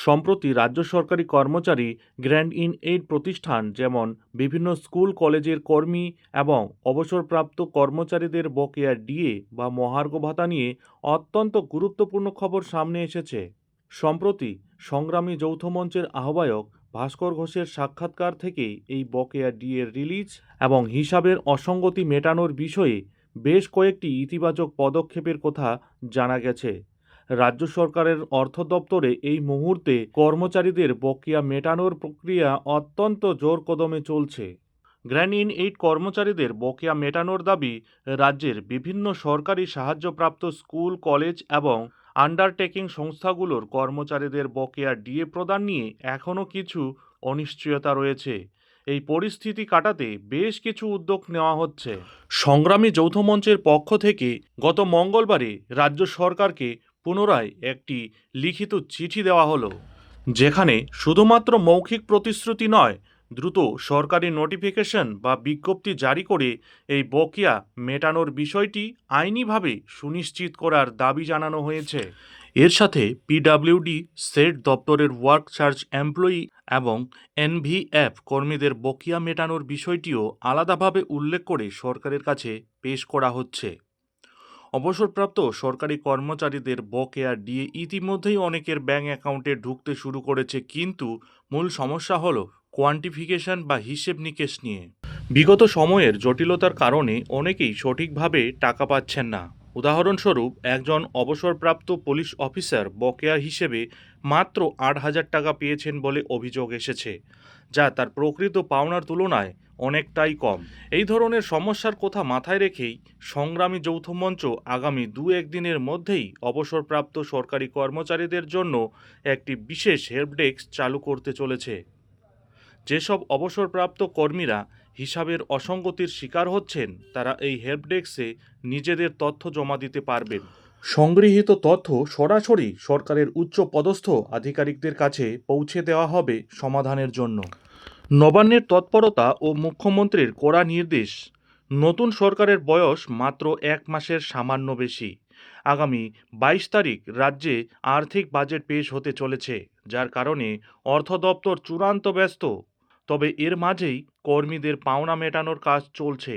সম্প্রতি রাজ্য সরকারি কর্মচারী গ্র্যান্ড ইন এইড প্রতিষ্ঠান যেমন বিভিন্ন স্কুল কলেজের কর্মী এবং অবসরপ্রাপ্ত কর্মচারীদের বকেয়া ডিএ বা মহার্ঘ ভাতা নিয়ে অত্যন্ত গুরুত্বপূর্ণ খবর সামনে এসেছে। সম্প্রতি সংগ্রামী যৌথ মঞ্চের আহ্বায়ক ভাস্কর ঘোষের সাক্ষাৎকার থেকে এই বকেয়া ডিএ রিলিজ এবং হিসাবের অসঙ্গতি মেটানোর বিষয়ে বেশ কয়েকটি ইতিবাচক পদক্ষেপের কথা জানা গেছে। রাজ্য সরকারের অর্থ দপ্তরে এই মুহূর্তে কর্মচারীদের বকেয়া মেটানোর প্রক্রিয়া অত্যন্ত জোর কদমে চলছে। গ্র্যান্ড ইন এইড কর্মচারীদের বকেয়া মেটানোর দাবি রাজ্যের বিভিন্ন সরকারি সাহায্যপ্রাপ্ত স্কুল কলেজ এবং আন্ডারটেকিং সংস্থাগুলোর কর্মচারীদের বকেয়া ডিএ প্রদান নিয়ে এখনও কিছু অনিশ্চয়তা রয়েছে। এই পরিস্থিতি কাটাতে বেশ কিছু উদ্যোগ নেওয়া হচ্ছে। সংগ্রামী যৌথ মঞ্চের পক্ষ থেকে গত মঙ্গলবারে রাজ্য সরকারকে পুনরায় একটি লিখিত চিঠি দেওয়া হলো, যেখানে শুধুমাত্র মৌখিক প্রতিশ্রুতি নয়, দ্রুত সরকারি নোটিফিকেশন বা বিজ্ঞপ্তি জারি করে এই বকেয়া মেটানোর বিষয়টি আইনিভাবে সুনিশ্চিত করার দাবি জানানো হয়েছে। এর সাথে পিডব্লিউডি সেট দপ্তরের ওয়ার্ক চার্জ এমপ্লয়ি এবং এনভিএফ কর্মীদের বকেয়া মেটানোর বিষয়টিও আলাদাভাবে উল্লেখ করে সরকারের কাছে পেশ করা হচ্ছে। অবসরপ্রাপ্ত সরকারি কর্মচারীদের বকেয়া ডিএ ইতিমধ্যেই অনেকের ব্যাংক অ্যাকাউন্টে ঢুকতে শুরু করেছে, কিন্তু মূল সমস্যা হলো কোয়ান্টিফিকেশন বা হিসেব নিকেশ নিয়ে। বিগত সময়ের জটিলতার কারণে অনেকেই সঠিকভাবে টাকা পাচ্ছেন না। উদাহরণস্বরূপ, একজন অবসরপ্রাপ্ত পুলিশ অফিসার বকেয়া হিসেবে মাত্র 8,000 টাকা পেয়েছেন বলে অভিযোগ এসেছে, যা তার প্রকৃত পাওনার তুলনায় অনেকটাই কম। এই ধরনের সমস্যার কথা মাথায় রেখেই সংগ্রামী যৌথ মঞ্চ আগামী 2-1 দিনের মধ্যেই অবসরপ্রাপ্ত সরকারি কর্মচারীদের জন্য একটি বিশেষ হেল্প ডেস্ক চালু করতে চলেছে। যেসব অবসরপ্রাপ্ত কর্মীরা হিসাবের অসঙ্গতির শিকার হচ্ছেন, তারা এই হেল্প ডেস্কে নিজেদের তথ্য জমা দিতে পারবেন। সংগৃহীত তথ্য সরাসরি সরকারের উচ্চ পদস্থ আধিকারিকদের কাছে পৌঁছে দেওয়া হবে সমাধানের জন্য। নবান্নের তৎপরতা ও মুখ্যমন্ত্রীর কড়া নির্দেশ। নতুন সরকারের বয়স মাত্র 1 মাসের সামান্য বেশি। আগামী 22 তারিখ রাজ্যে আর্থিক বাজেট পেশ হতে চলেছে, যার কারণে অর্থ দপ্তর চূড়ান্ত ব্যস্ত। তবে এর মাঝেই কর্মীদের পাওনা মেটানোর কাজ চলছে।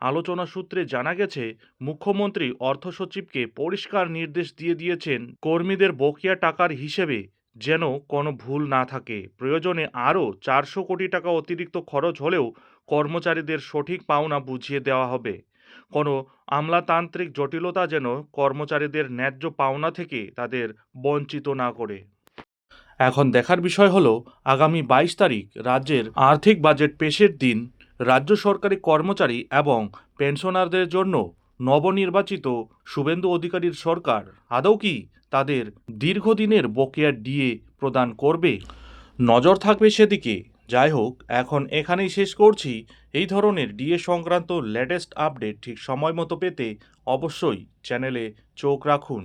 আলোচনা সূত্রে জানা গেছে, মুখ্যমন্ত্রী অর্থ সচিবকে পরিষ্কার নির্দেশ দিয়ে দিয়েছেন কর্মীদের বকেয়া টাকার হিসেবে যেন কোনো ভুল না থাকে। প্রয়োজনে আরও 400 কোটি টাকা অতিরিক্ত খরচ হলেও কর্মচারীদের সঠিক পাওনা বুঝিয়ে দেওয়া হবে। কোনো আমলাতান্ত্রিক জটিলতা যেন কর্মচারীদের ন্যায্য পাওনা থেকে তাদের বঞ্চিত না করে। এখন দেখার বিষয় হলো, আগামী 22 তারিখ রাজ্যের আর্থিক বাজেট পেশের দিন রাজ্য সরকারি কর্মচারী এবং পেনশনারদের জন্য নবনির্বাচিত শুভেন্দু অধিকারীর সরকার আদৌ কি তাদের দীর্ঘদিনের বকেয়া ডিএ প্রদান করবে? নজর থাকবে সেদিকে। যাই হোক, এখন এখানেই শেষ করছি। এই ধরনের ডিএ সংক্রান্ত লেটেস্ট আপডেট ঠিক সময় মতো পেতে অবশ্যই চ্যানেলে চোখ রাখুন।